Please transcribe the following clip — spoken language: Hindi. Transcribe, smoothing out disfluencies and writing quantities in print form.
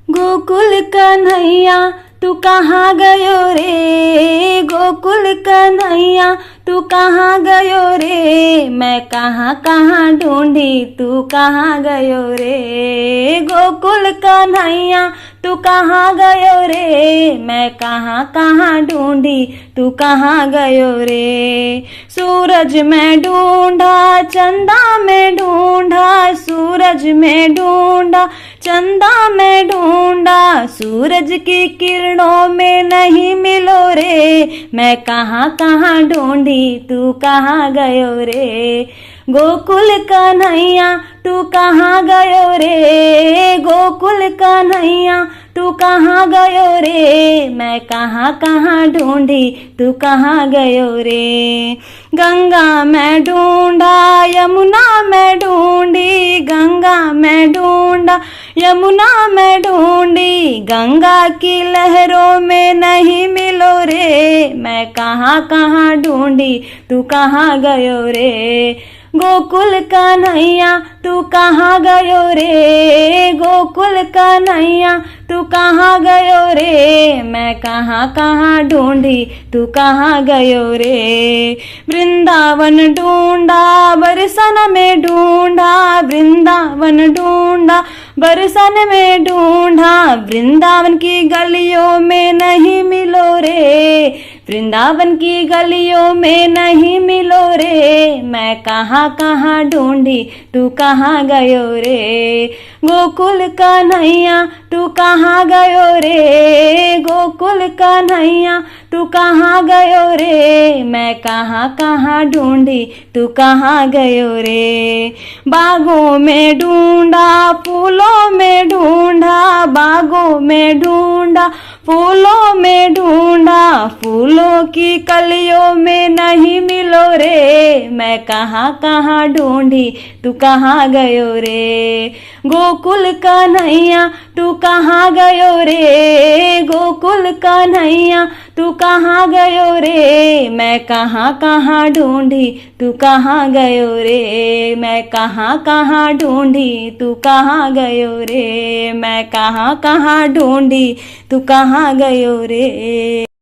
गोकुल कन्हैया तू कहाँ गयो रे, गोकुल कन्हैया तू कहाँ गयो रे, मैं कहाँ कहाँ ढूंढी तू कहाँ गयो रे, गोकुल कन्हैया तू कहाँ गयो रे, मैं कहाँ कहाँ ढूंढी तू कहाँ गयो रे। सूरज में ढूंढा चंदा में ढूंढा, सूरज में ढूंढा चंदा में ढूंढा, सूरज की किरणों में नहीं मिलो रे, मैं कहाँ कहाँ ढूंढी तू कहाँ गयो रे। गोकुल कन्हैया तू कहाँ गयो रे, गोकुल कन्हैया तू कहाँ गयो रे, मैं कहाँ कहाँ ढूंढी तू कहाँ गयो रे। गंगा में ढूंढा यमुना में ढूंढी, गंगा में ढूंढा यमुना में ढूंढी, गंगा की लहरों में नहीं मिलो रे, मैं कहाँ कहाँ ढूंढी तू कहाँ गयो रे। गोकुल कन्हैया तू कहाँ गयो रे, गोकुल कन्हैया तू कहाँ गयो रे, मैं कहाँ कहाँ ढूंढी तू कहाँ गयो रे। वृंदावन ढूंढा बरसन में ढूंढा, वृंदावन ढूंढा बरसन में ढूंढा, वृंदावन की गलियों में नहीं मिलो रे, वृंदावन की गलियों में नहीं मिलो रे, मैं कहाँ कहाँ ढूंढी तू कहाँ गयो रे। गोकुल कन्हैया तू कहाँ गयो रे, गोकुल कन्हैया तू कहाँ गयो रे, मैं कहाँ कहाँ ढूंढी तू कहाँ गयो रे। बागों में ढूंढा फूलों में ढूंढा, बागों में ढूंढा फूलों में ढूंढा, फूलों की कलियों में नहीं मिलो रे, मैं कहाँ कहाँ ढूंढी तू कहाँ गयो रे। गोकुल कन्हैया तू कहाँ गयो रे, गोकुल कन्हैया तू कहाँ गयो रे, मैं कहाँ कहाँ ढूंढी तू कहाँ गयो रे, मैं कहाँ कहाँ ढूंढी तू कहाँ गयो रे, मैं कहाँ कहाँ ढूंढी तू कहाँ गयो रे।